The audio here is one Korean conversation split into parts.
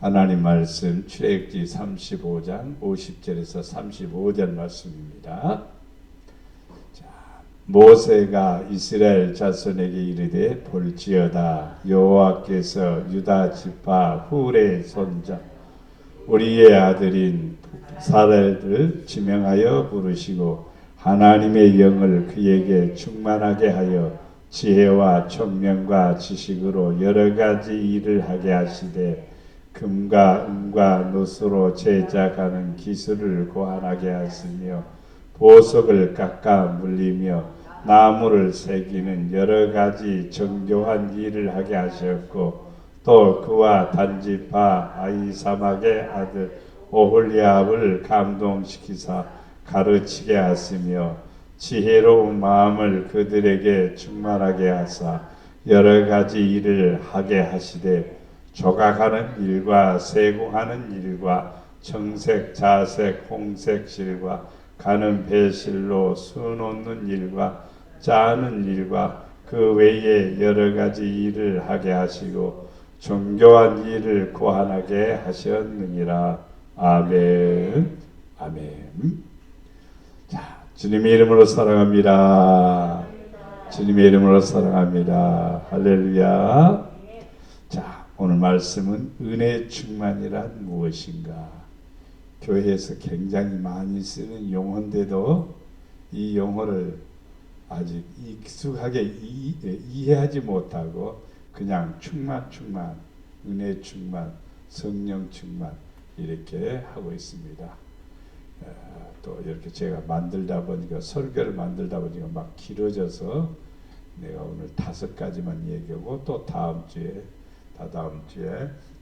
하나님 말씀 출애굽기 35장 50절에서 35절 말씀입니다. 자, 모세가 이스라엘 자손에게 이르되 볼지어다 여호와께서 유다 지파 훌의 손자 우리의 아들인 사렐을 지명하여 부르시고 하나님의 영을 그에게 충만하게 하여 지혜와 총명과 지식으로 여러 가지 일을 하게 하시되 금과 은과 노수로 제작하는 기술을 고안하게 하시며 보석을 깎아 물리며 나무를 새기는 여러 가지 정교한 일을 하게 하셨고 또 그와 단지파 아히사막의 아들 오홀리압을 감동시키사 가르치게 하시며 지혜로운 마음을 그들에게 충만하게 하사 여러 가지 일을 하게 하시되 조각하는 일과 세공하는 일과 청색, 자색, 홍색 실과 가는 배실로 수놓는 일과 짜는 일과 그 외에 여러 가지 일을 하게 하시고 정교한 일을 고안하게 하셨느니라. 아멘. 아멘. 자, 주님의 이름으로 사랑합니다. 주님의 이름으로 사랑합니다. 할렐루야. 자, 오늘 말씀은 은혜 충만이란 무엇인가? 교회에서 굉장히 많이 쓰는 용어인데도 이 용어를 아직 익숙하게 이해하지 못하고 그냥 충만, 은혜 충만, 성령 충만 이렇게 하고 있습니다. 또 이렇게 제가 만들다 보니까 설교를 만들다 보니까 막 길어져서 내가 오늘 5가지만 얘기하고 또 다음 주에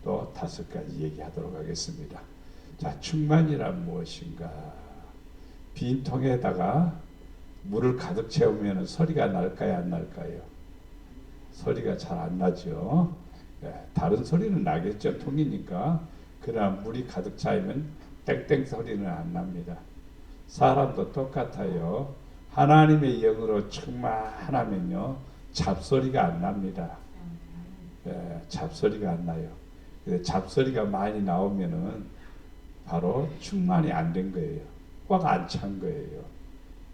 또 5가지 얘기하도록 하겠습니다. 자, 충만이란 무엇인가? 빈통에다가 물을 가득 채우면 소리가 날까요, 안 날까요? 소리가 잘 안 나죠. 다른 소리는 나겠죠, 통이니까. 그러나 물이 가득 차이면 땡땡 소리는 안 납니다. 사람도 똑같아요. 하나님의 영으로 충만하면요 잡소리가 안 납니다. 잡소리가 안 나요. 잡소리가 많이 나오면은 바로 충만이 안 된 거예요. 꽉 안 찬 거예요.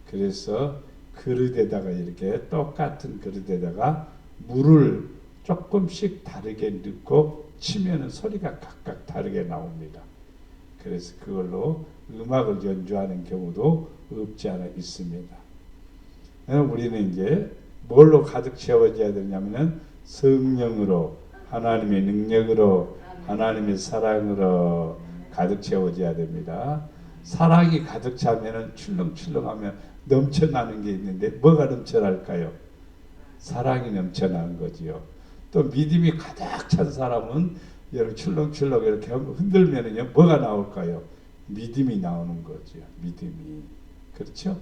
그래서 그릇에다가 이렇게 똑같은 그릇에다가 물을 조금씩 다르게 넣고 치면은 소리가 각각 다르게 나옵니다. 그래서 그걸로 음악을 연주하는 경우도 없지 않아 있습니다. 우리는 이제 뭘로 가득 채워져야 되냐면은 성령으로, 하나님의 능력으로, 하나님의 사랑으로 가득 채워져야 됩니다. 사랑이 가득 차면은 출렁출렁하면 넘쳐나는 게 있는데 뭐가 넘쳐날까요? 사랑이 넘쳐나는 거지요. 또 믿음이 가득 찬 사람은 이렇게 출렁출렁 이렇게 흔들면은요 뭐가 나올까요? 믿음이 나오는 거죠. 믿음이. 그렇죠?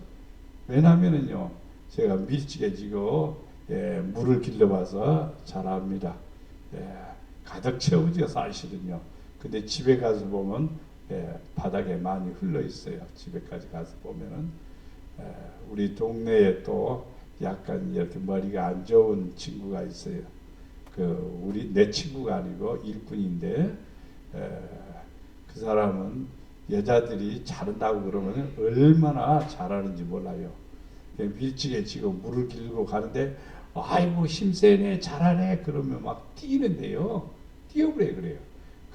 왜냐면은요 제가 밀집해지고 물을 길러봐서 잘 압니다. 가득 채우죠 사실은요. 근데 집에 가서 보면 바닥에 많이 흘러 있어요. 집에까지 가서 보면은 우리 동네에 또 약간 이렇게 머리가 안 좋은 친구가 있어요. 내 친구가 아니고 일꾼인데 그 사람은 여자들이 잘한다고 그러면 얼마나 잘하는지 몰라요. 밀치게 물을 길고 가는데 아이고 힘세네 잘하네 그러면 막 뛰는데요. 뛰어버려 그래요.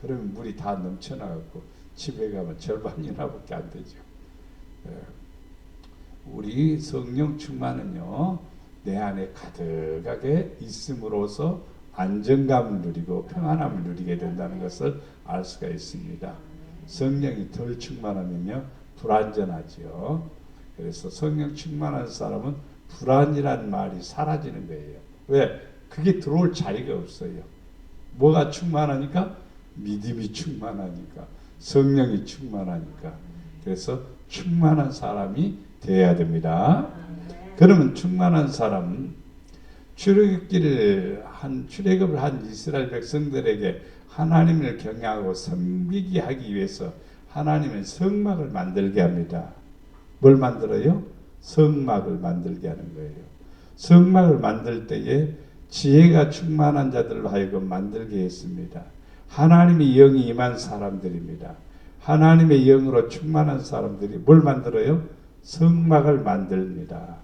그러면 물이 다 넘쳐나갖고 집에 가면 절반이나밖에 안 되죠. 우리 성령 충만은요 내 안에 가득하게 있음으로써 안정감을 누리고 평안함을 누리게 된다는 것을 알 수가 있습니다. 성령이 덜 충만하면요 불안전하죠. 그래서 성령 충만한 사람은 불안이라는 말이 사라지는 거예요. 왜? 그게 들어올 자리가 없어요. 뭐가 충만하니까? 믿음이 충만하니까, 성령이 충만하니까. 그래서 충만한 사람이 되어야 됩니다. 그러면 충만한 사람은 출애굽을 한 이스라엘 백성들에게 하나님을 경외하고 섬기게 하기 위해서 하나님은 성막을 만들게 합니다. 뭘 만들어요? 성막을 만들게 하는 거예요. 성막을 만들 때에 지혜가 충만한 자들로 하여금 만들게 했습니다. 하나님의 영이 임한 사람들입니다. 하나님의 영으로 충만한 사람들이 뭘 만들어요? 성막을 만듭니다.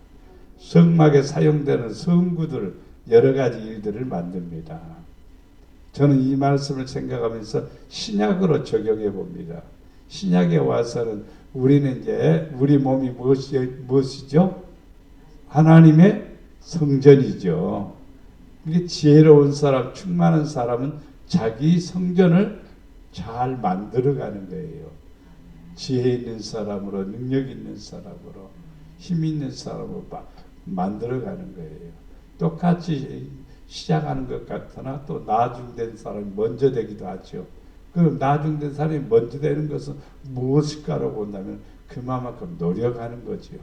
성막에 사용되는 성구들, 여러 가지 일들을 만듭니다. 저는 이 말씀을 생각하면서 신약으로 적용해 봅니다. 신약에 와서는 우리는 이제 우리 몸이 무엇이죠? 하나님의 성전이죠. 이게 지혜로운 사람, 충만한 사람은 자기 성전을 잘 만들어가는 거예요. 지혜 있는 사람으로, 능력 있는 사람으로, 힘 있는 사람으로 만들어가는 거예요. 똑같이 시작하는 것 같으나 또 나중된 사람이 먼저 되기도 하죠. 그럼 나중된 사람이 먼저 되는 것은 무엇일까로 본다면 그만큼 노력하는 거죠.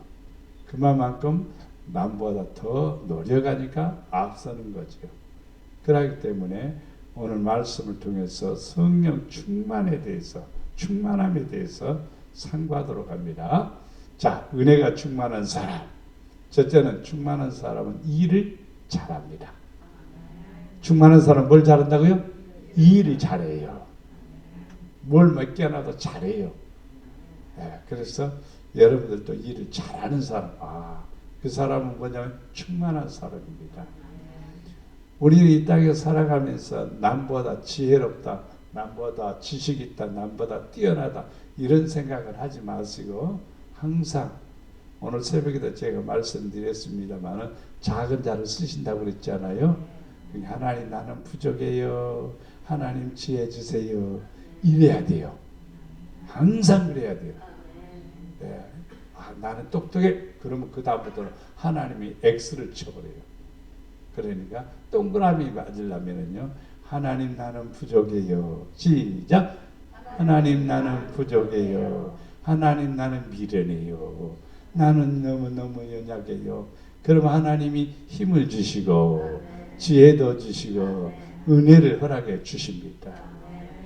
그만큼 남보다 더 노력하니까 앞서는 거죠. 그렇기 때문에 오늘 말씀을 통해서 성령 충만에 대해서, 충만함에 대해서 상고하도록 합니다. 자, 은혜가 충만한 사람. 첫째는 충만한 사람은 일을 잘합니다. 충만한 사람은 뭘 잘한다고요? 일을 잘해요. 뭘 맡겨놔도 잘해요. 네, 그래서 여러분들도 일을 잘하는 사람, 그 사람은 뭐냐면 충만한 사람입니다. 우리는 이 땅에 살아가면서 남보다 지혜롭다, 남보다 지식 있다, 남보다 뛰어나다 이런 생각을 하지 마시고 항상 오늘 새벽에도 제가 말씀드렸습니다만 작은 자를 쓰신다고 그랬잖아요. 하나님 나는 부족해요. 하나님 지혜 주세요. 이래야 돼요. 항상 그래야 돼요. 네. 나는 똑똑해. 그러면 그 다음부터는 하나님이 X를 쳐버려요. 그러니까 동그라미 맞으려면요. 하나님 나는 부족해요. 시작. 하나님 나는 부족해요. 하나님 나는 미련해요. 나는 너무너무 연약해요. 그럼 하나님이 힘을 주시고 지혜도 주시고 은혜를 허락해 주십니다.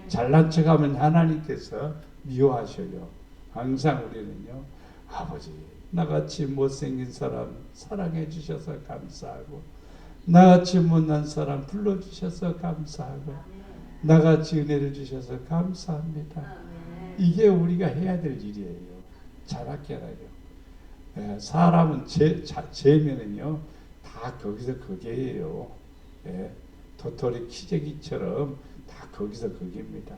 잘난 척하면 하나님께서 미워하셔요. 항상 우리는요. 아버지 나같이 못생긴 사람 사랑해 주셔서 감사하고 나같이 못난 사람 불러주셔서 감사하고 나같이 은혜를 주셔서 감사합니다. 이게 우리가 해야 될 일이에요. 잘할게라요. 사람은 재면은요 다 거기서 거기에요. 도토리 키재기처럼 다 거기서 거기입니다.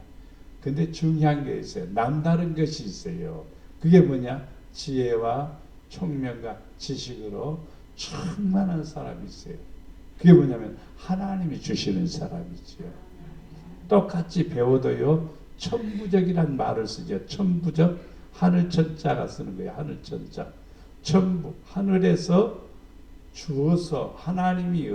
근데 중요한 게 있어요. 남다른 것이 있어요. 그게 뭐냐? 지혜와 총명과 지식으로 충만한 사람이 있어요. 그게 뭐냐면 하나님이 주시는 사람이죠. 똑같이 배워도요 천부적이란 말을 쓰죠. 천부적, 하늘천자가 쓰는 거예요. 하늘천자. 천부, 하늘에서 주어서 하나님이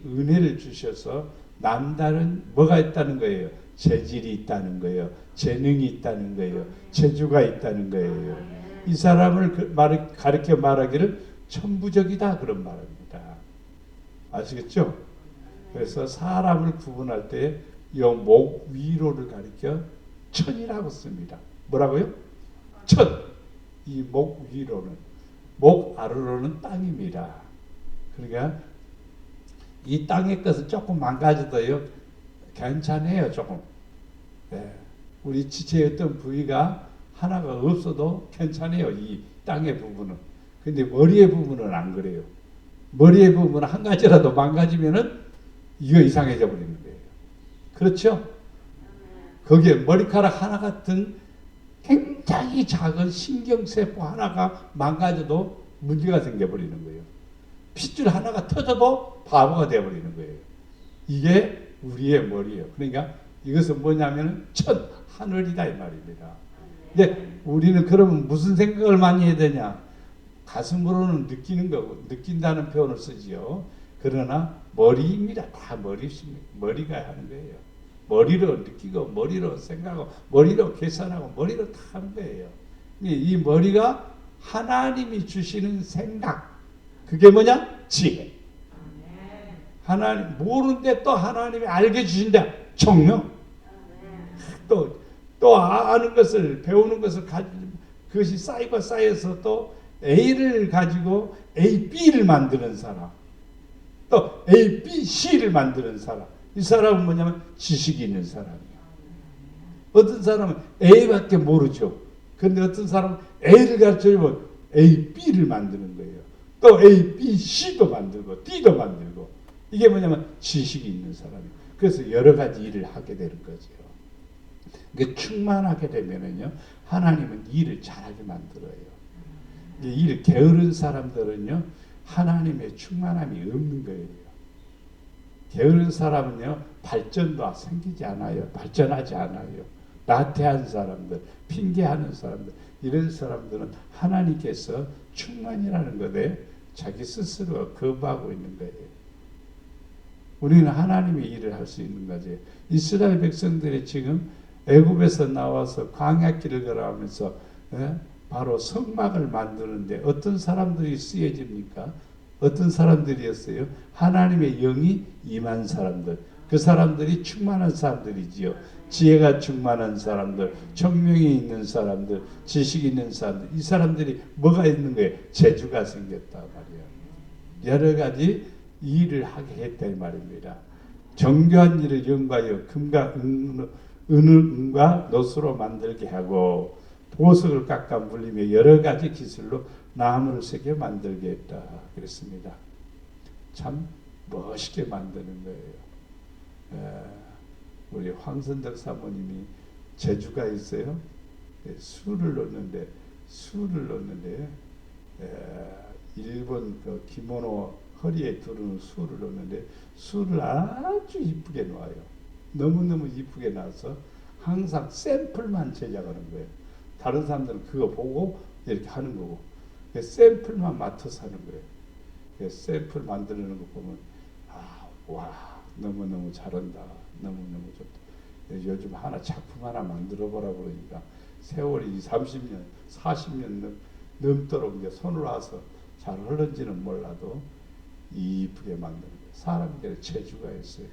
은혜를 주셔서 남다른 뭐가 있다는 거예요. 재질이 있다는 거예요. 재능이 있다는 거예요. 재주가 있다는 거예요. 이 사람을 가르쳐 말하기를 천부적이다 그런 말입니다. 아시겠죠? 그래서 사람을 구분할 때 이 목 위로를 가리켜 천이라고 씁니다. 뭐라고요? 천. 이 목 위로는 목 아래로는 땅입니다. 그러니까 이 땅의 것은 조금 망가져도요 괜찮아요. 조금. 우리 지체의 어떤 부위가 하나가 없어도 괜찮아요. 이 땅의 부분은. 근데 머리의 부분은 안 그래요. 머리의 부분은 한 가지라도 망가지면은 이거 이상해져 버리는 거예요. 그렇죠? 거기에 머리카락 하나 같은 굉장히 작은 신경세포 하나가 망가져도 문제가 생겨버리는 거예요. 핏줄 하나가 터져도 바보가 되어버리는 거예요. 이게 우리의 머리예요. 그러니까 이것은 뭐냐면 천, 하늘이다 이 말입니다. 근데 우리는 그러면 무슨 생각을 많이 해야 되냐? 가슴으로는 느끼는 거고 느낀다는 표현을 쓰지요. 그러나 머리입니다. 다 머리가 하는 거예요. 머리로 느끼고 머리로 생각하고 머리로 계산하고 머리로 다 하는 거예요. 이 머리가 하나님이 주시는 생각 그게 뭐냐? 지혜. 하나님 모르는데 또 하나님이 알게 주신다. 총명. 또 아는 것을 배우는 것을 가지고 그것이 쌓이고 쌓여서 또 A를 가지고 A, B를 만드는 사람. 또 A, B, C를 만드는 사람. 이 사람은 뭐냐면 지식이 있는 사람이에요. 어떤 사람은 A밖에 모르죠. 그런데 어떤 사람은 A를 가르쳐주면 A, B를 만드는 거예요. 또 A, B, C도 만들고 D도 만들고. 이게 뭐냐면 지식이 있는 사람이에요. 그래서 여러 가지 일을 하게 되는 거죠. 그러니까 충만하게 되면은요, 하나님은 일을 잘하게 만들어요. 일을 게으른 사람들은요, 하나님의 충만함이 없는 거예요. 게으른 사람은요, 발전도 생기지 않아요. 발전하지 않아요. 나태한 사람들, 핑계하는 사람들, 이런 사람들은 하나님께서 충만이라는 것에 자기 스스로가 거부하고 있는 거예요. 우리는 하나님의 일을 할 수 있는 거지. 이스라엘 백성들이 지금 애굽에서 나와서 광야길을 걸어가면서 바로 성막을 만드는데 어떤 사람들이 쓰여집니까? 어떤 사람들이었어요? 하나님의 영이 임한 사람들. 그 사람들이 충만한 사람들이지요. 지혜가 충만한 사람들, 청명이 있는 사람들, 지식이 있는 사람들. 이 사람들이 뭐가 있는 거예요? 재주가 생겼다 말이에요. 여러 가지 일을 하게 했다 이 말입니다. 정교한 일을 연구하여 금과 은과 노수로 만들게 하고 보석을 깎아 물리며 여러 가지 기술로 나무를 새겨 만들게 했다 그랬습니다. 참 멋있게 만드는 거예요. 우리 황선덕 사모님이 재주가 있어요. 술을 넣는데 일본 그 기모노 허리에 두르는 술을 넣는데 술을 아주 이쁘게 놔요. 너무너무 이쁘게 놔서 항상 샘플만 제작하는 거예요. 다른 사람들은 그거 보고 이렇게 하는 거고 샘플만 맡아서 하는 거예요. 샘플 만드는 거 보면 와 너무너무 잘한다. 너무너무 좋다. 요즘 하나 작품 하나 만들어 보라 그러니까 세월이 30년 40년 넘도록 이제 손을 와서 잘 흘른지는 몰라도 이쁘게 만드는 거예요. 사람들의 재주가 있어요.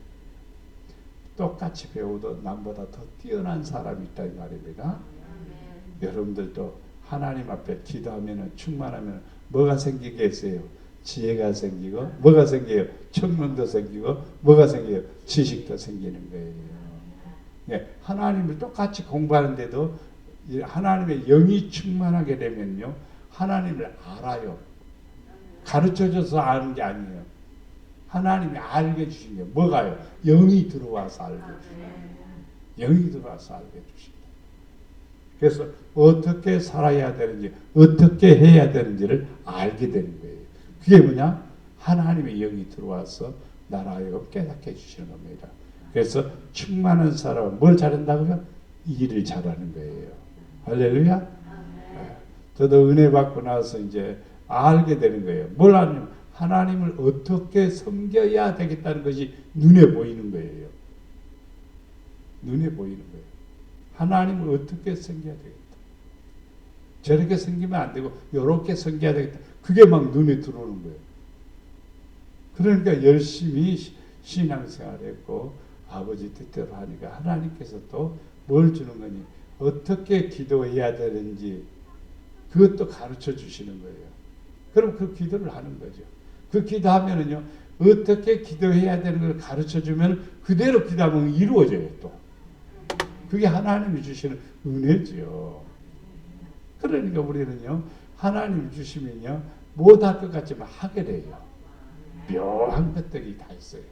똑같이 배워도 남보다 더 뛰어난 사람이 있다 이 말입니다. 여러분들도 하나님 앞에 기도하면 충만하면 뭐가 생기겠어요? 지혜가 생기고 뭐가 생겨요? 청명도 생기고 뭐가 생겨요? 지식도 생기는 거예요. 네, 하나님을 똑같이 공부하는데도 하나님의 영이 충만하게 되면요 하나님을 알아요. 가르쳐줘서 아는 게 아니에요. 하나님이 알게 주신 게 뭐가요? 영이 들어와서 알게 주십니다. 영이 들어와서 알게 주십니다. 그래서 어떻게 살아야 되는지 어떻게 해야 되는지를 알게 되는 거예요. 그게 뭐냐? 하나님의 영이 들어와서 나라하여금 깨닫게 해주시는 겁니다. 그래서 충만한 사람은 뭘 잘한다고요? 일을 잘하는 거예요. 할렐루야. 저도 은혜 받고 나서 이제 알게 되는 거예요. 뭘 아냐면 하나님을 어떻게 섬겨야 되겠다는 것이 눈에 보이는 거예요. 눈에 보이는 거예요. 하나님을 어떻게 섬겨야 되겠다. 저렇게 섬기면 안 되고 이렇게 섬겨야 되겠다. 그게 막 눈에 들어오는 거예요. 그러니까 열심히 신앙생활했고 아버지 뜻대로 하니까 하나님께서 또 뭘 주는 거니? 어떻게 기도해야 되는지 그것도 가르쳐 주시는 거예요. 그럼 그 기도를 하는 거죠. 그 기도하면은요, 어떻게 기도해야 되는 걸 가르쳐 주면 그대로 기도하면 이루어져요, 또. 그게 하나님이 주시는 은혜죠. 그러니까 우리는요, 하나님 주시면요, 못할 것 같지만 하게 돼요. 묘한 것들이 다 있어요.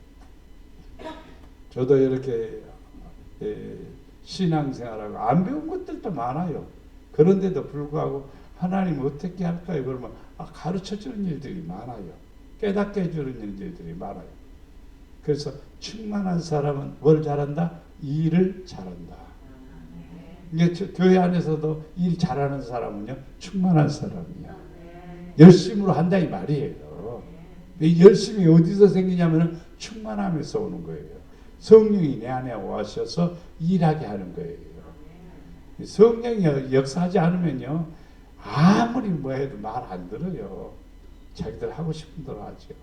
저도 이렇게 신앙생활하고 안 배운 것들도 많아요. 그런데도 불구하고 하나님 어떻게 할까요? 그러면 가르쳐주는 일들이 많아요. 깨닫게 해주는 일들이 많아요. 그래서 충만한 사람은 뭘 잘한다? 일을 잘한다. 이게 교회 안에서도 일 잘하는 사람은요, 충만한 사람이야. 열심으로 한다 이 말이에요. 열심히 어디서 생기냐면 충만함에서 오는 거예요. 성령이 내 안에 오셔서 일하게 하는 거예요. 성령이 역사하지 않으면요, 아무리 뭐 해도 말 안 들어요. 자기들 하고 싶은 대로 하죠.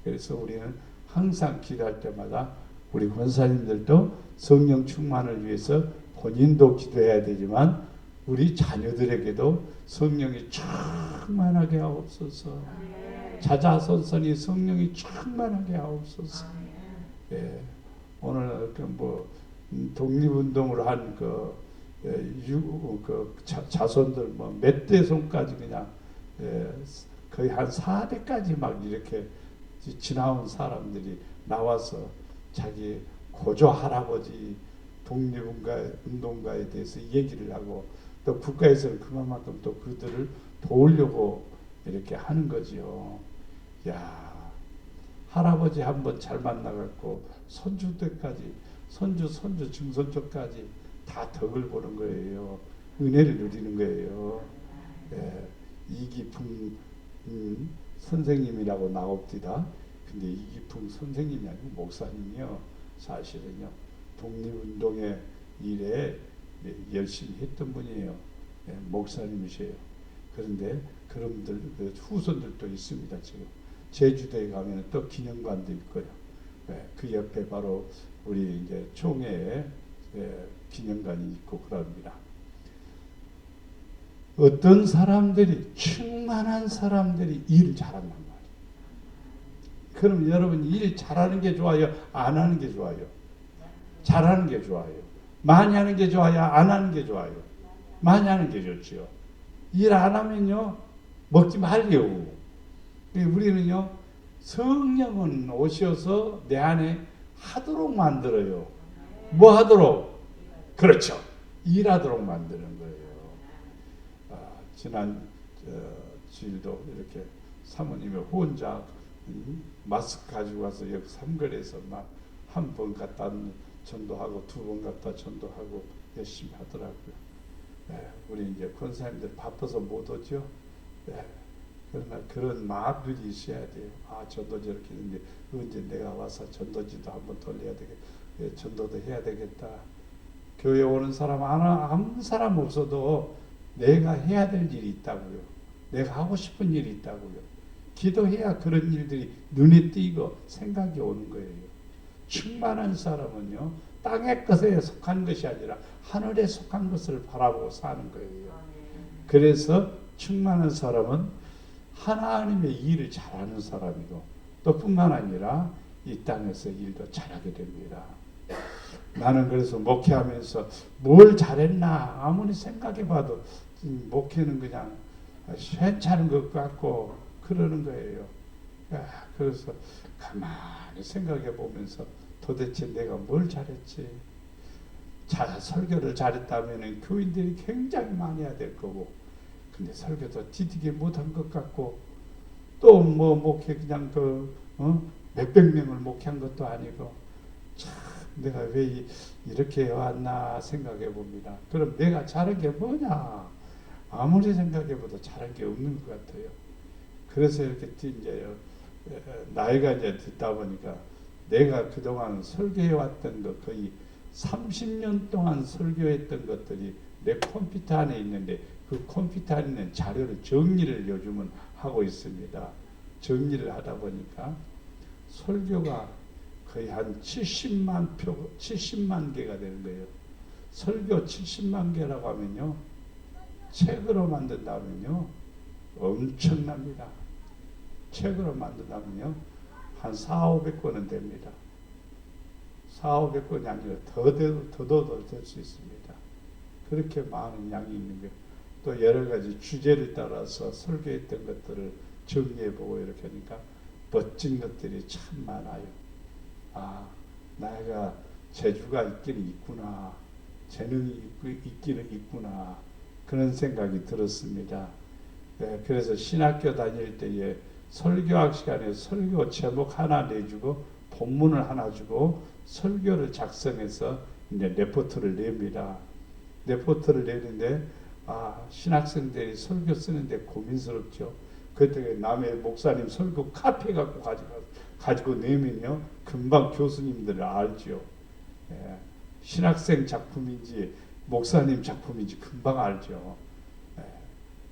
그래서 우리는 항상 기도할 때마다 우리 권사님들도 성령 충만을 위해서 본인도 기도해야 되지만 우리 자녀들에게도 성령이 충만하게 하옵소서. 자자손손이 성령이 충만하게 하옵소서. 예. 뭐 독립운동을 한 자손들 뭐 몇 대손까지 그냥 거의 한 4대까지 막 이렇게 지나온 사람들이 나와서 자기 고조 할아버지 독립운동가에 대해서 얘기를 하고 또 국가에서는 그만큼 또 그들을 도우려고 이렇게 하는 거지요. 야, 할아버지 한번 잘 만나갖고 손주 때까지 손주 증손주까지 다 덕을 보는 거예요. 은혜를 누리는 거예요. 예, 이기풍 선생님이라고 나옵디다. 근데 이기풍 선생님이 아니고 목사님이요. 사실은요. 독립운동의 일에 열심히 했던 분이에요. 예, 목사님이세요. 그런데 그분들 후손들도 있습니다. 지금 제주도에 가면 또 기념관도 있고요. 예, 그 옆에 바로 우리 이제 총회에 기념관이 있고 그럽니다. 어떤 사람들이 충만한 사람들이 일을 잘한단 말이에요. 그럼 여러분 일 잘하는 게 좋아요? 안 하는 게 좋아요? 잘하는 게 좋아요. 많이 하는 게 좋아요? 안 하는 게 좋아요? 많이 하는 게 좋죠. 일 안 하면요 먹지 말려고. 우리는요 성령은 오셔서 내 안에 하도록 만들어요. 뭐 하도록? 그렇죠. 일하도록 만드는 거예요. 지난 주일도 이렇게 사모님이 혼자 마스크 가지고 와서 여기 삼거리에서 막 한 번 갔다 전도하고 두 번 갔다 전도하고 열심히 하더라고요. 우리 이제 권사님들 바빠서 못 오죠. 그러나 그런 마음들이 있어야 돼요. 아, 전도 저렇게 했는데 언제 내가 와서 전도지도 한번 돌려야 되겠다. 전도도 해야 되겠다. 교회 오는 사람 아무 사람 없어도 내가 해야 될 일이 있다고요. 내가 하고 싶은 일이 있다고요. 기도해야 그런 일들이 눈에 띄고 생각이 오는 거예요. 충만한 사람은요. 땅의 것에 속한 것이 아니라 하늘에 속한 것을 바라보고 사는 거예요. 그래서 충만한 사람은 하나님의 일을 잘하는 사람이고 또 뿐만 아니라 이 땅에서 일도 잘하게 됩니다. 나는 그래서 목회하면서 뭘 잘했나 아무리 생각해봐도 목회는 그냥 괜찮은 것 같고 그러는 거예요. 그래서 가만히 생각해보면서 도대체 내가 뭘 잘했지? 설교를 잘했다면 교인들이 굉장히 많이 해야 될 거고 근데 설교도 디디게 못한 것 같고 또 뭐 목회 그냥 몇백 명을 목회한 것도 아니고 참 내가 왜 이렇게 왔나 생각해 봅니다. 그럼 내가 잘한 게 뭐냐? 아무리 생각해 봐도 잘한 게 없는 것 같아요. 그래서 이렇게 이제 나이가 이제 듣다 보니까 내가 그동안 설교해 왔던 것 거의 30년 동안 설교했던 것들이 내 컴퓨터 안에 있는데 그 컴퓨터 안에 있는 자료를 정리를 요즘은 하고 있습니다. 정리를 하다 보니까 설교가 거의 한 70만 개가 되는 거예요. 설교 70만 개라고 하면요. 책으로 만든다면요. 엄청납니다. 책으로 만든다면요. 한 400~500권은 됩니다. 400~500권이 아니라 더도 될 수 있습니다. 그렇게 많은 양이 있는 거예요. 또 여러 가지 주제를 따라서 설교했던 것들을 정리해보고 이렇게 하니까 멋진 것들이 참 많아요. 아, 내가 재주가 있기는 있구나. 재능이 있기는 있구나. 그런 생각이 들었습니다. 그래서 신학교 다닐 때에 설교학 시간에 설교 제목 하나 내주고 본문을 하나 주고 설교를 작성해서 이제 레포트를 냅니다. 레포트를 내는데 신학생들이 설교 쓰는데 고민스럽죠. 그때 남의 목사님 설교 카피 가지고 내면요 금방 교수님들을 알죠. 신학생 작품인지 목사님 작품인지 금방 알죠.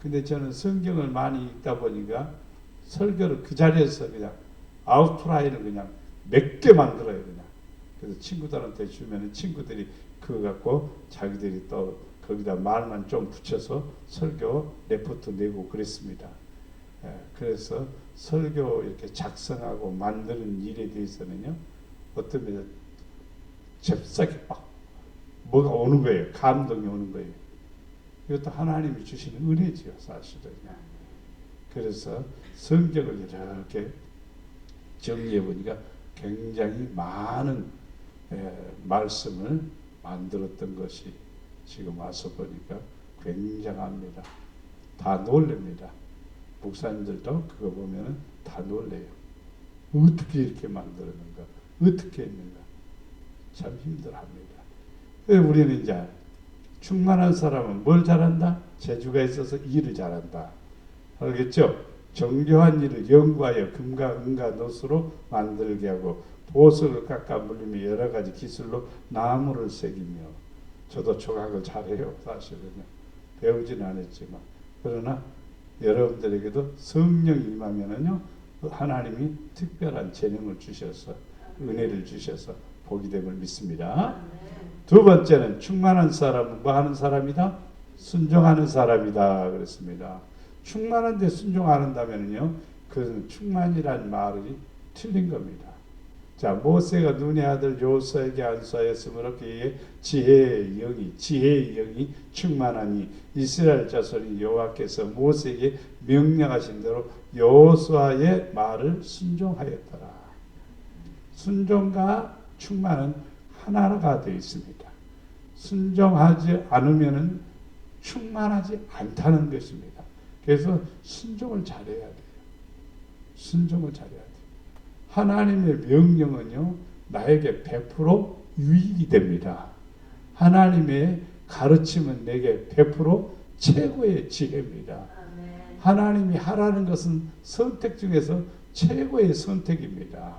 근데 저는 성경을 많이 읽다 보니까 설교를 그 자리에서 그냥 아웃라인을 그냥 몇 개 만들어요. 그냥. 그래서 친구들한테 주면 친구들이 그거 갖고 자기들이 또 거기다 말만 좀 붙여서 설교 레포트 내고 그랬습니다. 그래서 설교 이렇게 작성하고 만드는 일에 대해서는요, 어떤 면에서 잽싸게 막 뭐가 오는 거예요. 감동이 오는 거예요. 이것도 하나님이 주시는 은혜지요, 사실은. 그래서 성경을 이렇게 정리해 보니까 굉장히 많은 말씀을 만들었던 것이 지금 와서 보니까 굉장합니다. 다 놀랍니다. 목사님들도 그거 보면 다 놀래요. 어떻게 이렇게 만들었는가? 어떻게 했는가? 참 힘들합니다. 우리는 이제 충만한 사람은 뭘 잘한다? 재주가 있어서 일을 잘한다. 알겠죠? 정교한 일을 연구하여 금과 은과 노수로 만들게 하고 보석을 깎아 물리며 여러 가지 기술로 나무를 새기며. 저도 조각을 잘해요. 사실은요. 배우진 않았지만. 그러나 여러분들에게도 성령이 임하면은요, 하나님이 특별한 재능을 주셔서 은혜를 주셔서 복이 됨을 믿습니다. 두 번째는 충만한 사람은 뭐 하는 사람이다? 순종하는 사람이다 그랬습니다. 충만한데 순종 안 한다면요, 그 충만이란 말이 틀린 겁니다. 자, 모세가 눈의 아들 여호수아에게 안수하였으므로 그에게 지혜의 영이 충만하니 이스라엘 자손이 여호와께서 모세에게 명령하신 대로 여호수아의 말을 순종하였더라. 순종과 충만은 하나가 되어 있습니다. 순종하지 않으면은 충만하지 않다는 것입니다. 그래서 순종을 잘해야 돼요. 순종을 잘해야 돼요. 하나님의 명령은요, 나에게 100% 유익이 됩니다. 하나님의 가르침은 내게 100% 최고의 지혜입니다. 하나님이 하라는 것은 선택 중에서 최고의 선택입니다.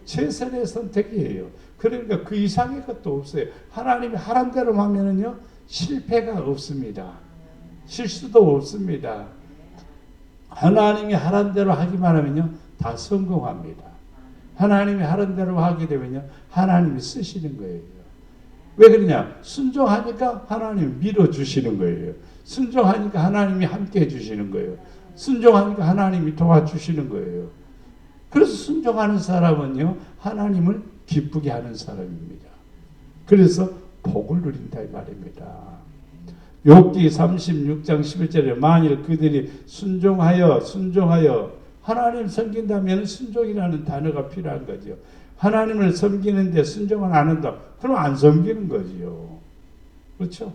최선의 선택이에요. 그러니까 그 이상의 것도 없어요. 하나님이 하란 대로 하면은요, 실패가 없습니다. 실수도 없습니다. 하나님이 하란 대로 하기만 하면요, 다 성공합니다. 하나님이 하란 대로 하게 되면요, 하나님이 쓰시는 거예요. 왜 그러냐? 순종하니까 하나님이 밀어주시는 거예요. 순종하니까 하나님이 함께 해주시는 거예요. 순종하니까 하나님이 도와주시는 거예요. 그래서 순종하는 사람은요, 하나님을 기쁘게 하는 사람입니다. 그래서 복을 누린다 이 말입니다. 욥기 36장 11절에 만일 그들이 순종하여 하나님 섬긴다면 순종이라는 단어가 필요한 거죠. 하나님을 섬기는데 순종을 안 한다. 그럼 안 섬기는 거지요. 그렇죠?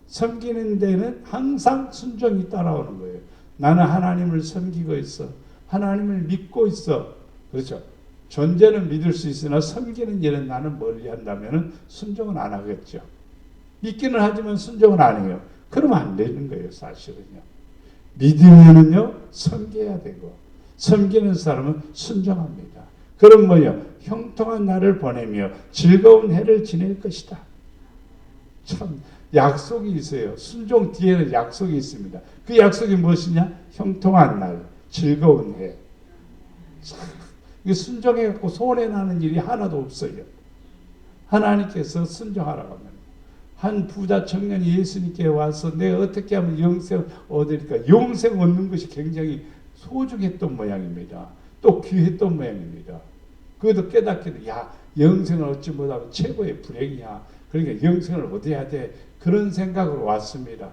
섬기는 데는 항상 순종이 따라오는 거예요. 나는 하나님을 섬기고 있어. 하나님을 믿고 있어. 그렇죠? 존재는 믿을 수 있으나 섬기는 일은 나는 멀리 한다면 순종은 안 하겠죠. 믿기는 하지만 순종은 안 해요. 그러면 안 되는 거예요, 사실은요. 믿으면은요, 섬겨야 되고, 섬기는 사람은 순종합니다. 그럼 뭐요? 형통한 날을 보내며 즐거운 해를 지낼 것이다. 참, 약속이 있어요. 순종 뒤에는 약속이 있습니다. 그 약속이 무엇이냐? 형통한 날, 즐거운 해. 참, 이게 순종해갖고 손해나는 일이 하나도 없어요. 하나님께서 순종하라고 합니다. 한 부자 청년이 예수님께 와서 내가 어떻게 하면 영생을 얻을까? 영생 얻는 것이 굉장히 소중했던 모양입니다. 또 귀했던 모양입니다. 그것도 깨닫게 돼. 야, 영생을 얻지 못하면 최고의 불행이야. 그러니까 영생을 얻어야 돼. 그런 생각으로 왔습니다.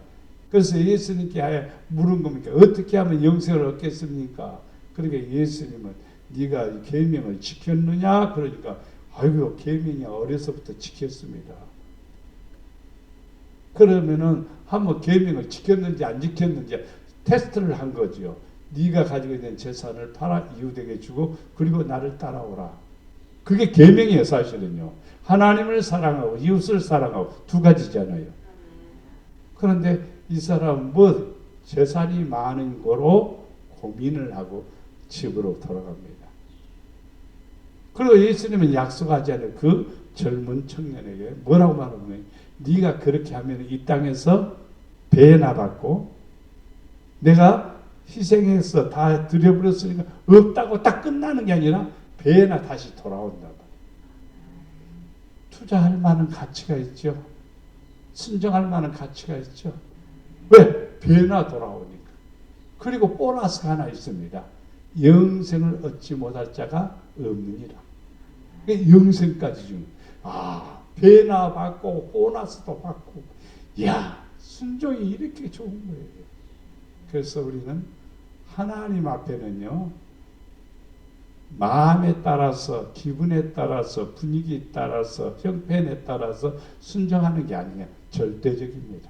그래서 예수님께 물은 겁니까? 어떻게 하면 영생을 얻겠습니까? 그러니까 예수님은 네가 이 계명을 지켰느냐? 그러니까 아이고 계명이 어려서부터 지켰습니다. 그러면은 한번 계명을 지켰는지 안 지켰는지 테스트를 한 거지요. 네가 가지고 있는 재산을 팔아 이웃에게 주고 그리고 나를 따라오라. 그게 계명이에요, 사실은요. 하나님을 사랑하고 이웃을 사랑하고 두 가지잖아요. 그런데 이 사람은 뭐 재산이 많은 거로 고민을 하고 집으로 돌아갑니다. 그리고 예수님은 약속하지 않은 그 젊은 청년에게 뭐라고 말하면 네가 그렇게 하면 이 땅에서 배나 받고 내가 희생해서 다 드려버렸으니까 없다고 딱 끝나는 게 아니라 배나 다시 돌아온다. 투자할 만한 가치가 있죠. 순종할 만한 가치가 있죠. 왜? 배나 돌아오니까. 그리고 보너스가 하나 있습니다. 영생을 얻지 못할 자가 없느니라. 영생까지 준. 배나 받고 보너스도 받고. 이야, 순종이 이렇게 좋은 거예요. 그래서 우리는 하나님 앞에는요, 마음에 따라서, 기분에 따라서, 분위기에 따라서, 형편에 따라서 순종하는 게 아니에요. 절대적입니다.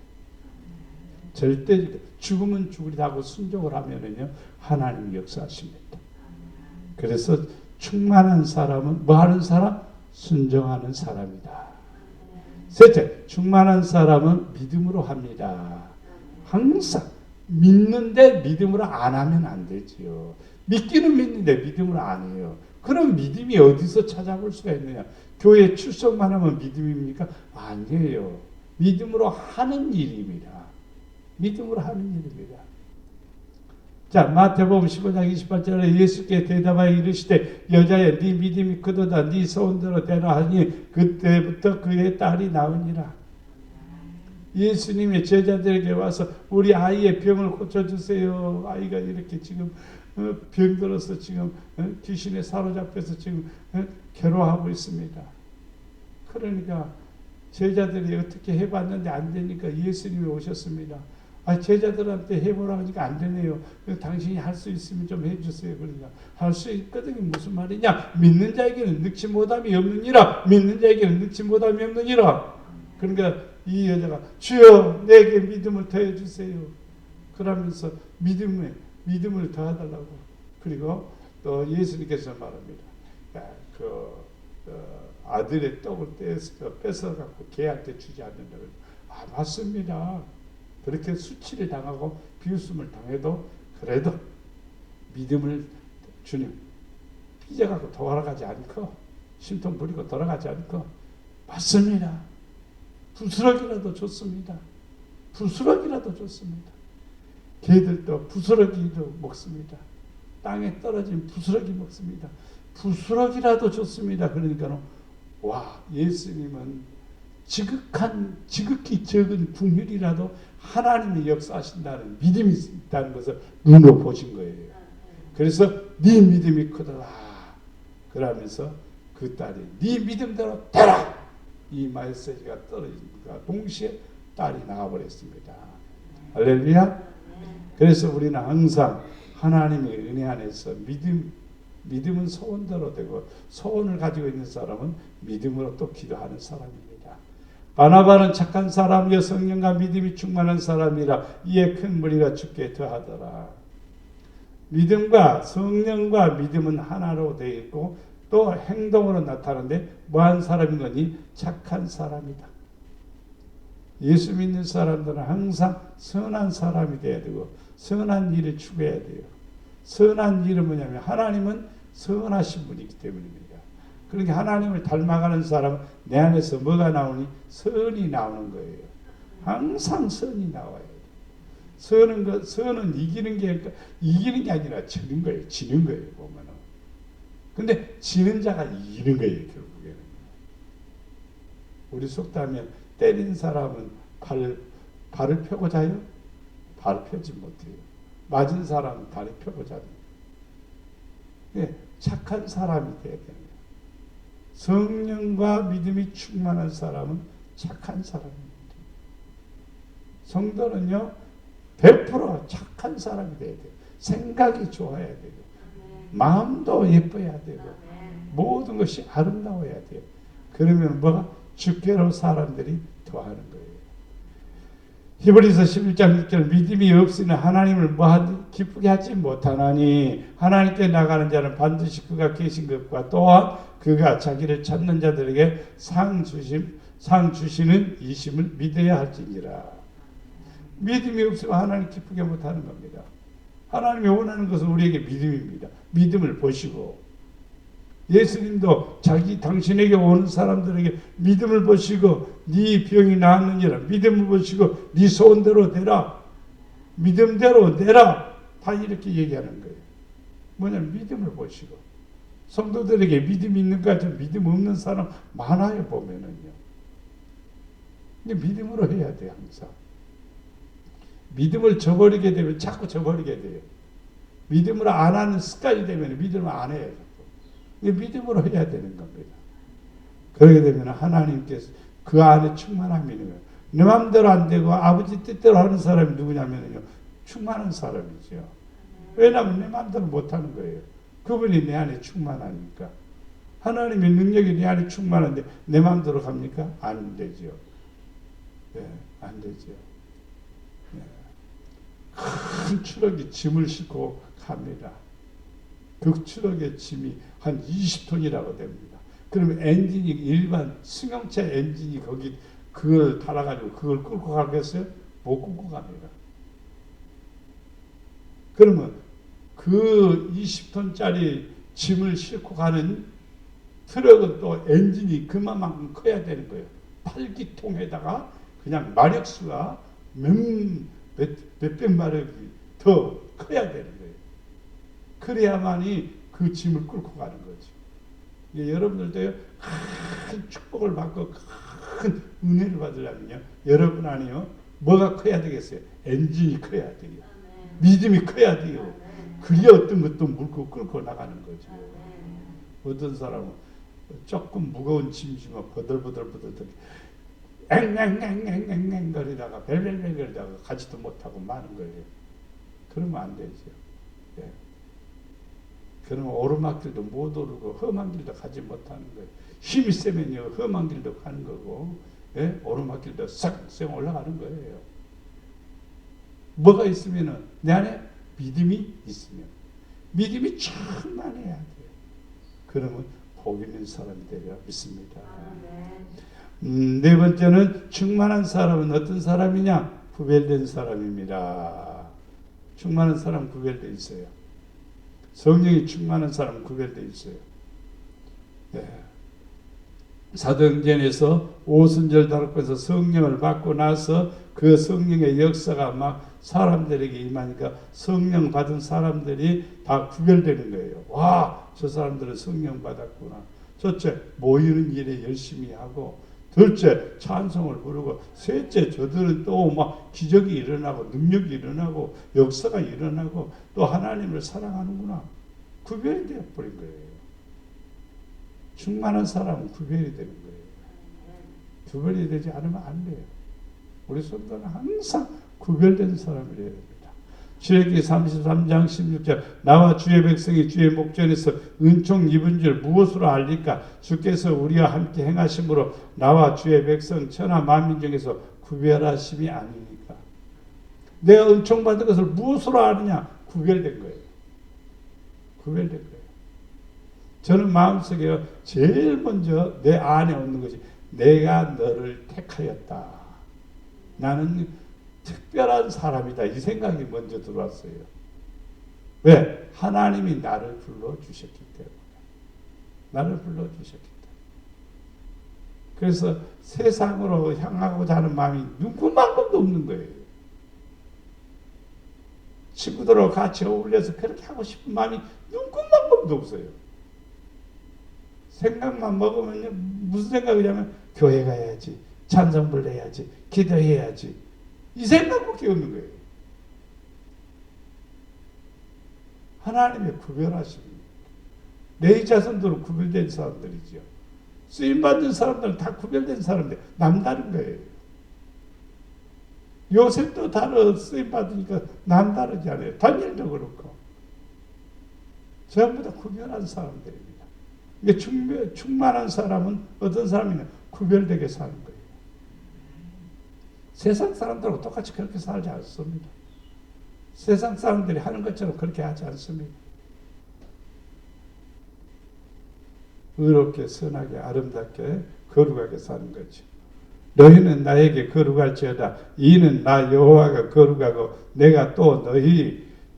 절대적. 죽으면 죽으리라고 순종을 하면은요, 하나님이 역사하십니다. 그래서 충만한 사람은 뭐 하는 사람? 순종하는 사람이다. 셋째, 충만한 사람은 믿음으로 합니다. 항상 믿는데 믿음으로 안 하면 안 되지요. 믿기는 믿는데 믿음으로 안 해요. 그럼 믿음이 어디서 찾아볼 수가 있느냐? 교회 출석만 하면 믿음입니까? 아니에요. 믿음으로 하는 일입니다. 믿음으로 하는 일입니다. 자, 마태복음 15장 28절에 예수께 대답하여 이르시되 여자여 네 믿음이 크도다 네 소원대로 되라 하니 그때부터 그의 딸이 나으니라. 예수님의 제자들에게 와서 우리 아이의 병을 고쳐주세요. 아이가 이렇게 지금 병들어서 지금 귀신에 사로잡혀서 지금 괴로워하고 있습니다. 그러니까 제자들이 어떻게 해봤는데 안 되니까 예수님이 오셨습니다. 제자들한테 해보라 하니까 안 되네요. 당신이 할 수 있으면 좀 해주세요. 그러니까 할 수 있거든요. 무슨 말이냐? 믿는 자에게는 능치 못함이 없느니라. 믿는 자에게는 능치 못함이 없느니라. 그러니까 이 여자가 주여 내게 믿음을 더해 주세요. 그러면서 믿음을 더하달라고. 그리고 또 예수님께서 말합니다. 아들의 떡을 뺏어갖고 개한테 주지 않는다고. 맞습니다. 그렇게 수치를 당하고 비웃음을 당해도 그래도 믿음을 주님 삐져갖고 돌아가지 않고 신통 부리고 돌아가지 않고 맞습니다. 부스러기라도 좋습니다. 부스러기라도 좋습니다. 개들도 부스러기도 먹습니다. 땅에 떨어진 부스러기 먹습니다. 부스러기라도 좋습니다. 그러니까 와, 예수님은 지극히 적은 풍휼이라도 하나님이 역사하신다는 믿음이 있다는 것을 눈으로 보신 거예요. 그래서 네 믿음이 크더라. 그러면서 그 딸이 네 믿음대로 되라. 이 메시지가 떨어진과 동시에 딸이 나와버렸습니다. 할렐루야. 그래서 우리는 항상 하나님의 은혜 안에서 믿음은 소원대로 되고 소원을 가지고 있는 사람은 믿음으로 또 기도하는 사람입니다. 바나바는 착한 사람이요 성령과 믿음이 충만한 사람이라 이에 큰 무리가 주께 더하더라. 믿음과 성령과 믿음은 하나로 되어 있고 또 행동으로 나타나는데 뭐한 사람인 거니? 착한 사람이다. 예수 믿는 사람들은 항상 선한 사람이 돼야 되고 선한 일을 추구해야 돼요. 선한 일은 뭐냐면 하나님은 선하신 분이기 때문입니다. 그러니까 하나님을 닮아가는 사람은 내 안에서 뭐가 나오니? 선이 나오는 거예요. 항상 선이 나와요. 선은 이기는 게 아니라 지는 거예요. 지는 거예요, 보면은. 근데 지는 자가 이기는 거예요, 결국에는. 우리 속담에 때린 사람은 발을 펴고 자요? 발을 펴지 못해요. 맞은 사람은 다리 펴고 자요. 네, 착한 사람이 돼야 돼요. 성령과 믿음이 충만한 사람은 착한 사람입니다. 성도는요, 100% 착한 사람이 돼야 돼요. 생각이 좋아야 되고, 마음도 예뻐야 되고, 모든 것이 아름다워야 돼요. 그러면 뭐가? 주께로 사람들이 더하는 거예요. 히브리서 11장 6절 믿음이 없으면 하나님을 기쁘게 하지 못하나니 하나님께 나가는 자는 반드시 그가 계신 것과 또한 그가 자기를 찾는 자들에게 상 주시는 이심을 믿어야 할지니라. 믿음이 없으면 하나님 기쁘게 못하는 겁니다. 하나님이 원하는 것은 우리에게 믿음입니다. 믿음을 보시고 예수님도 당신에게 오는 사람들에게 믿음을 보시고 네 병이 나았느니라 믿음을 보시고 네 소원대로 되라 믿음대로 되라 다 이렇게 얘기하는 거예요. 뭐냐면 믿음을 보시고 성도들에게 믿음이 있는 것 같지만 믿음 없는 사람 많아요 보면은요. 근데 믿음으로 해야 돼요 항상. 믿음을 저버리게 되면 자꾸 저버리게 돼요. 믿음으로 안 하는 습관이 되면 믿음을 안 해요. 믿음으로 해야 되는 겁니다. 그러게 되면 하나님께서 그 안에 충만함이 있는 거예요. 내 마음대로 안 되고 아버지 뜻대로 하는 사람이 누구냐면요, 충만한 사람이죠. 왜냐하면 내 마음대로 못하는 거예요. 그분이 내 안에 충만하니까. 하나님의 능력이 내 안에 충만한데 내 마음대로 갑니까? 안 되죠. 네, 안 되죠. 네. 큰 트럭이 짐을 싣고 갑니다. 그 트럭의 짐이 한 20톤이라고 됩니다. 그러면 엔진이 일반 승용차 엔진이 거기 그걸 달아가지고 그걸 끌고 가겠어요? 못 끌고 갑니다. 그러면 그 20톤짜리 짐을 싣고 가는 트럭은 또 엔진이 그만큼 커야 되는 거예요. 8기통에다가 그냥 마력수가 몇백 마력이 더 커야 되는 거예요. 그래야만이 그 짐을 끌고 가는 거죠. 여러분들도요, 큰 축복을 받고 큰 은혜를 받으려면요, 여러분 안에요, 뭐가 커야 되겠어요? 엔진이 커야 돼요. 믿음이 커야 돼요. 그래야 어떤 것도 물고 끌고 나가는 거죠. 어떤 사람은 조금 무거운 짐이지만 버들버들 앵앵앵앵앵앵 거리다가 벨벨벨 거리다가 가지도 못하고 마는 거예요. 그러면 안 되죠. 예. 그러면 오르막길도 못 오르고 험한 길도 가지 못하는 거예요. 힘이 세면요, 험한 길도 가는 거고, 예? 오르막길도 싹싹 올라가는 거예요. 뭐가 있으면은 내 안에 믿음이 있으면, 믿음이 충만해야 돼요. 그러면 복 있는 사람이 되려 믿습니다. 네 번째는 충만한 사람은 어떤 사람이냐? 구별된 사람입니다. 충만한 사람은 구별되어 있어요. 성령이 충만한 사람은 구별되어 있어요. 네. 사도행전에서 오순절 다락방에서 성령을 받고 나서 그 성령의 역사가 막 사람들에게 임하니까 성령 받은 사람들이 다 구별되는 거예요. 와, 저 사람들은 성령 받았구나. 첫째, 모이는 일에 열심히 하고, 둘째, 찬송을 부르고, 셋째, 저들은 또 막 기적이 일어나고, 능력이 일어나고, 역사가 일어나고, 또 하나님을 사랑하는구나. 구별이 되어버린 거예요. 충만한 사람은 구별이 되는 거예요. 구별이 되지 않으면 안 돼요. 우리 성도는 항상 구별된 사람이 되어야 됩니다. 출애굽기 33장 16절 나와 주의 백성이 주의 목전에서 은총 입은 줄 무엇으로 알리까? 주께서 우리와 함께 행하심으로 나와 주의 백성 천하 만민 중에서 구별하심이 아니니까. 내가 은총 받은 것을 무엇으로 아느냐? 구별된 거예요. 구별된 거예요. 저는 마음속에 제일 먼저 내 안에 없는 것이 내가 너를 택하였다. 나는 특별한 사람이다. 이 생각이 먼저 들어왔어요. 왜? 하나님이 나를 불러주셨기 때문에. 나를 불러주셨기 때문에. 그래서 세상으로 향하고자 하는 마음이 눈금만큼도 없는 거예요. 친구들하고 같이 어울려서 그렇게 하고 싶은 마음이 눈금만큼도 없어요. 생각만 먹으면 무슨 생각이냐면 교회 가야지, 찬송 불러야지, 기도해야지. 이 생각밖에 없는 거예요. 하나님의 구별하십니다. 내 자손들은 구별된 사람들이죠. 쓰임받은 사람들은 다 구별된 사람들, 남다른 거예요. 요셉도 다른 쓰임받으니까 남다르지 않아요. 다니엘도 그렇고. 전부 다 구별한 사람들입니다. 이게 충만한 사람은 어떤 사람이냐? 구별되게 사는 거예요. 세상 사람들하고 똑같이 그렇게 살지 않습니다. 세상 사람들이 하는 것처럼 그렇게 하지 않습니다. 의롭게 선하게 아름답게 거룩하게 사는 거죠. 너희는 나에게 거룩할지어다. 이는 나 여호와가 거룩하고 내가 또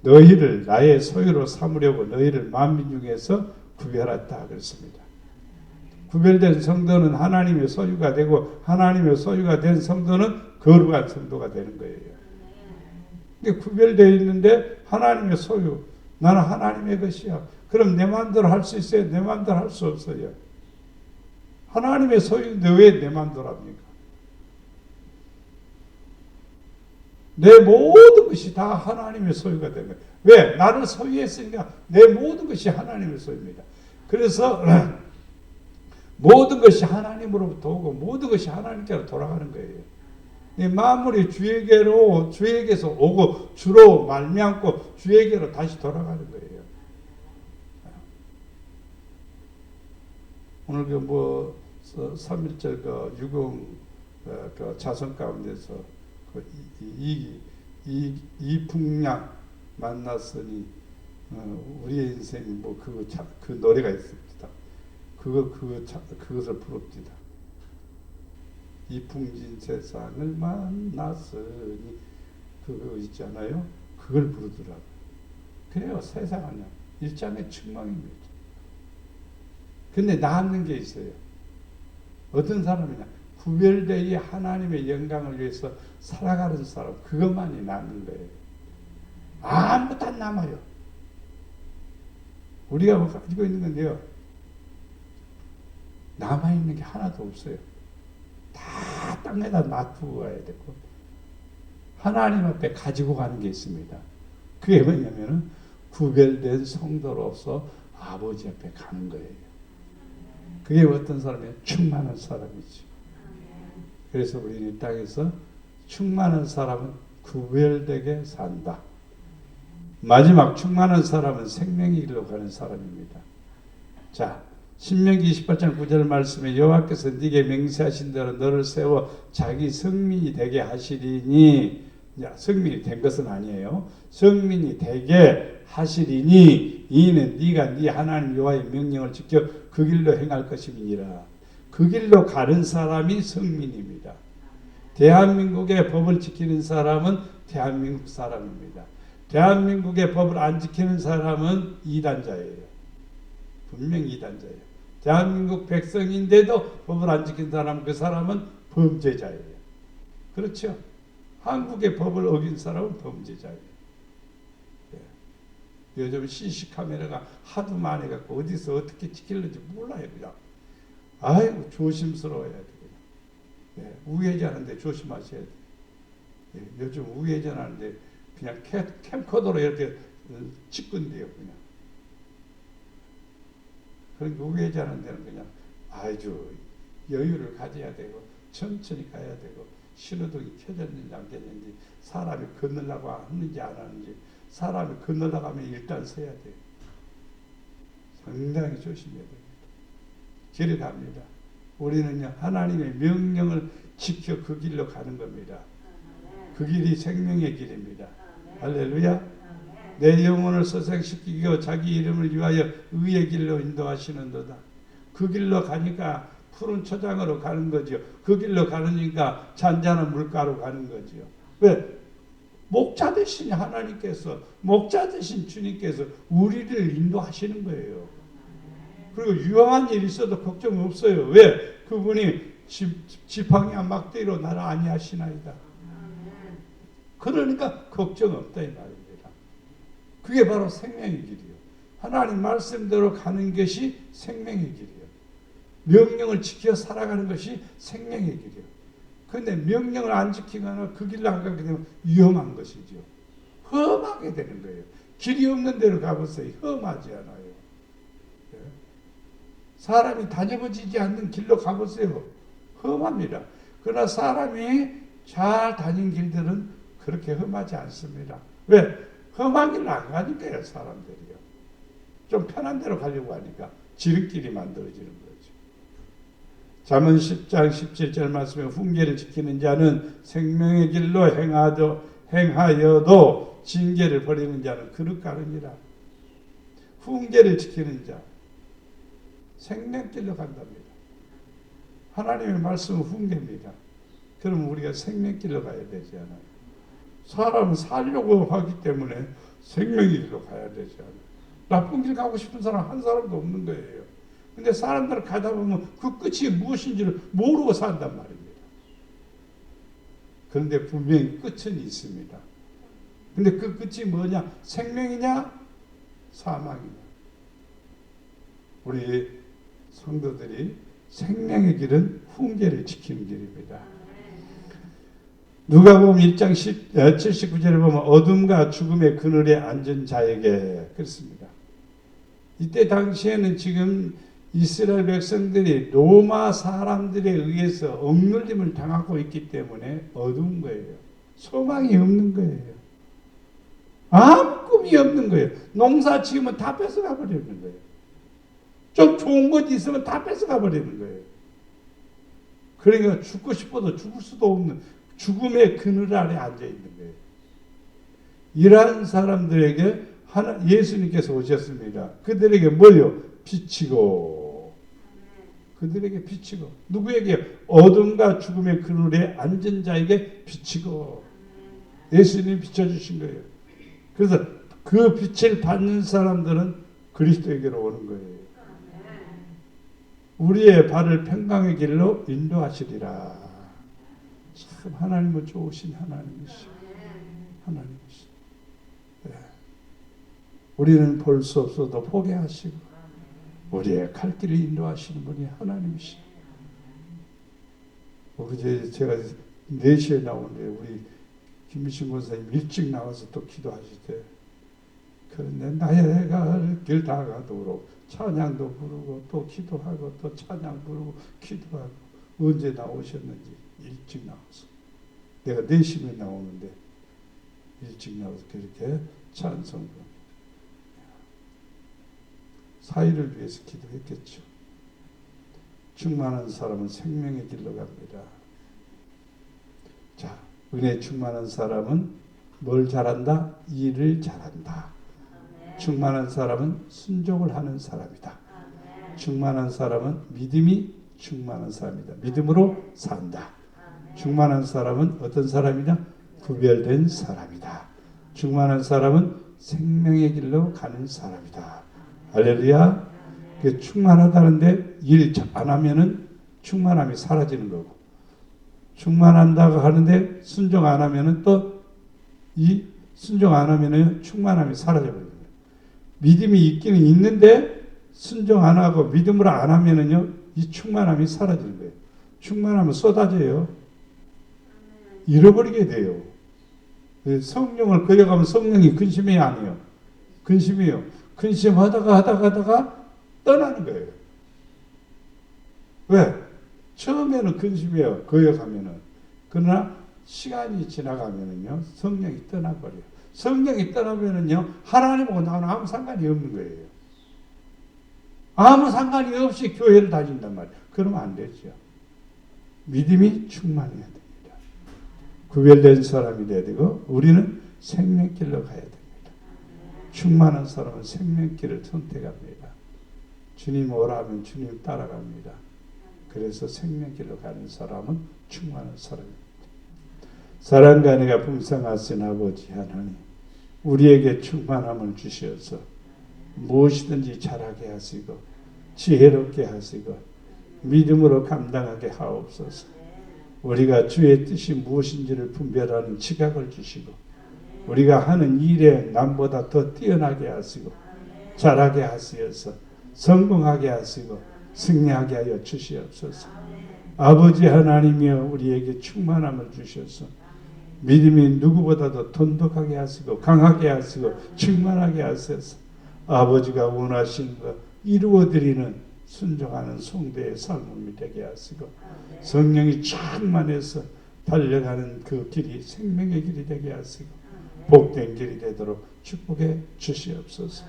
너희를 나의 소유로 삼으려고 너희를 만민 중에서 구별했다 그랬습니다. 구별된 성도는 하나님의 소유가 되고 하나님의 소유가 된 성도는 거룩한 성도가 되는 거예요. 근데 구별되어 있는데 하나님의 소유, 나는 하나님의 것이야. 그럼 내 마음대로 할 수 있어요? 내 마음대로 할 수 없어요. 하나님의 소유인데 왜 내 마음대로 합니까? 내 모든 것이 다 하나님의 소유가 되는 거예요. 왜? 나를 소유했으니까 내 모든 것이 하나님의 소유입니다. 그래서 모든 것이 하나님으로부터 오고 모든 것이 하나님께로 돌아가는 거예요. 이 만물이 주에게서 오고 주로 말미암고 주에게로 다시 돌아가는 거예요. 오늘 3.1절 유공 자선 가운데서 이 풍량 만났으니 우리의 인생이 그 노래가 있습니다. 그것을 부릅니다. 이 풍진 세상을 만났으니 그거 있잖아요. 그걸 부르더라고요. 그래요. 세상은요. 일장의 측망입니다. 근데 남는 게 있어요. 어떤 사람이냐? 구별되이 하나님의 영광을 위해서 살아가는 사람, 그것만이 남는 거예요. 아무것도 안 남아요. 우리가 가지고 있는 건데요, 남아있는 게 하나도 없어요. 다 땅에다 놔두고 가야 되고, 하나님 앞에 가지고 가는 게 있습니다. 그게 뭐냐면은 구별된 성도로서 아버지 앞에 가는 거예요. 그게 어떤 사람이에요? 충만한 사람이지. 그래서 우리는 이 땅에서 충만한 사람은 구별되게 산다. 마지막 충만한 사람은 생명의 길로 가는 사람입니다. 자, 신명기 28장 9절 말씀에 여호와께서 네게 맹세하신 대로 너를 세워 자기 성민이 되게 하시리니, 성민이 된 것은 아니에요. 성민이 되게 하시리니 이는 네가 네 하나님 여호와의 명령을 지켜 그 길로 행할 것임이니라. 그 길로 가는 사람이 성민입니다. 대한민국의 법을 지키는 사람은 대한민국 사람입니다. 대한민국의 법을 안 지키는 사람은 이단자예요. 분명히 이단자예요. 대한민국 백성인데도 법을 안 지킨 사람, 그 사람은 범죄자예요. 그렇죠? 한국의 법을 어긴 사람은 범죄자예요. 요즘 CC 카메라가 하도 많이 갖고 어디서 어떻게 찍힐는지 몰라요. 그냥 아이고 조심스러워야 돼. 그냥 우회전하는데 조심하셔야 돼. 요즘 우회전하는데 그냥 캠코더로 이렇게 찍건데요. 그냥 그러니까 우회전하는 데는 그냥 아주 여유를 가져야 되고 천천히 가야 되고 신호등이 켜졌는지 안 켜졌는지, 사람이 건너려고 하는지 안 하는지, 사람이 건너려고 하면 일단 서야 돼요. 상당히 조심해야 됩니다. 길을 갑니다. 우리는요, 하나님의 명령을 지켜 그 길로 가는 겁니다. 그 길이 생명의 길입니다. 할렐루야. 내 영혼을 소생시키고 자기 이름을 위하여 의의 길로 인도하시는도다. 그 길로 가니까 푸른 초장으로 가는 거죠. 그 길로 가니까 잔잔한 물가로 가는 거죠. 왜? 목자 되신 하나님께서, 목자 되신 주님께서 우리를 인도하시는 거예요. 그리고 위험한 일이 있어도 걱정 없어요. 왜? 그분이 지팡이와 막대기로 나를 안위하시나이다. 그러니까 걱정 없다 이 말입니다. 그게 바로 생명의 길이에요. 하나님 말씀대로 가는 것이 생명의 길이에요. 명령을 지켜 살아가는 것이 생명의 길이에요. 그런데 명령을 안 지키거나 그 길로 안 가게 되면 위험한 것이죠. 험하게 되는 거예요. 길이 없는 데로 가보세요. 험하지 않아요. 사람이 다녀보지 않는 길로 가보세요. 험합니다. 그러나 사람이 잘 다닌 길들은 그렇게 험하지 않습니다. 왜? 험한 길로 안 가니까요. 사람들이요. 좀 편한 데로 가려고 하니까 지름길이 만들어지는 거죠. 잠언 10장 17절 말씀에 훈계를 지키는 자는 생명의 길로 행하여도 징계를 버리는 자는 그릇 가느니라. 훈계를 지키는 자, 생명길로 간답니다. 하나님의 말씀은 훈계입니다. 그러면 우리가 생명길로 가야 되지 않아요. 사람은 살려고 하기 때문에 생명의 길로 가야 되지 않아요. 나쁜 길 가고 싶은 사람 한 사람도 없는 거예요. 근데 사람들은 가다 보면 그 끝이 무엇인지를 모르고 산단 말입니다. 그런데 분명히 끝은 있습니다. 근데 그 끝이 뭐냐? 생명이냐? 사망이냐? 우리 성도들이 생명의 길은 훈계를 지키는 길입니다. 누가복음 1장 79절에 보면 어둠과 죽음의 그늘에 앉은 자에게 그렇습니다. 이때 당시에는 지금 이스라엘 백성들이 로마 사람들에 의해서 억눌림을 당하고 있기 때문에 어두운 거예요. 소망이 없는 거예요. 아무 꿈이 없는 거예요. 농사 지으면 다 뺏어가 버리는 거예요. 좀 좋은 것 있으면 다 뺏어가 버리는 거예요. 그러니까 죽고 싶어도 죽을 수도 없는 죽음의 그늘 아래 앉아 있는 거예요. 이러한 사람들에게 예수님께서 오셨습니다. 그들에게 뭘요? 비치고. 그들에게 비치고. 누구에게? 어둠과 죽음의 그늘에 앉은 자에게 비치고. 예수님이 비춰주신 거예요. 그래서 그 빛을 받는 사람들은 그리스도에게로 오는 거예요. 우리의 발을 평강의 길로 인도하시리라. 참 하나님은 좋으신 하나님이시오. 하나님이시오. 네. 우리는 볼 수 없어도 보게 하시고 우리의 갈 길을 인도하시는 분이 하나님이시오. 어제 제가 4시에 나오는데 우리 김미신 권사님 일찍 나와서 또 기도하실 때 그런데 나의 갈 길 다가도록 찬양도 부르고 또 기도하고 또 찬양 부르고 기도하고 언제 나오셨는지 일찍 나와서 내가 4시에 나오는데 일찍 나와서 그렇게 찬송도 사이를 위해서 기도했겠죠. 충만한 사람은 생명의 길로 갑니다. 자, 은혜 충만한 사람은 뭘 잘한다? 일을 잘한다. 충만한 사람은 순종을 하는 사람이다. 충만한 사람은 믿음이 충만한 사람이다. 믿음으로 산다. 충만한 사람은 어떤 사람이냐? 구별된 사람이다. 충만한 사람은 생명의 길로 가는 사람이다. 할렐루야. 충만하다는데 일 안 하면은 충만함이 사라지는 거고, 충만한다고 하는데 순종 안 하면은 또 이 순종 안 하면은 충만함이 사라져 버립니다. 믿음이 있기는 있는데 순종 안 하고 믿음으로 안 하면은요 이 충만함이 사라지는 거예요. 충만하면 쏟아져요. 잃어버리게 돼요. 성령을 끌려가면 성령이 근심이 아니에요. 근심이에요. 근심하다가 떠나는 거예요. 왜? 처음에는 근심이에요. 거역하면은. 그러나 시간이 지나가면은요 성령이 떠나버려요. 성령이 떠나면은요 하나님하고 나는 아무 상관이 없는 거예요. 아무 상관이 없이 교회를 다닌단 말이에요. 그러면 안 되죠. 믿음이 충만해야 됩니다. 구별된 사람이 돼야 되고 우리는 생명길로 가야 됩니다. 충만한 사람은 생명길을 선택합니다. 주님 오라 하면 주님 따라갑니다. 그래서 생명길로 가는 사람은 충만한 사람입니다. 사랑과 은혜가 풍성하신 아버지 하나님, 우리에게 충만함을 주셔서 무엇이든지 잘하게 하시고 지혜롭게 하시고 믿음으로 감당하게 하옵소서. 우리가 주의 뜻이 무엇인지를 분별하는 지각을 주시고 우리가 하는 일에 남보다 더 뛰어나게 하시고 잘하게 하시어서 성공하게 하시고 승리하게 하여 주시옵소서. 아버지 하나님이여 우리에게 충만함을 주셔서 믿음이 누구보다도 돈독하게 하시고 강하게 하시고 충만하게 하셔서 아버지가 원하신 것 이루어드리는 순종하는 성도의 삶이 되게 하시고 성령이 충만해서 달려가는 그 길이 생명의 길이 되게 하시고 복된 길이 되도록 축복해 주시옵소서.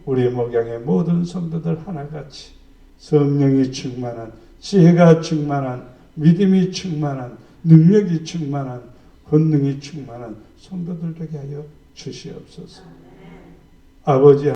우리 목양의 모든 성도들 하나같이 성령이 충만한 지혜가 충만한 믿음이 충만한 능력이 충만한 권능이 충만한 성도들 되게 하여 주시옵소서. 아버지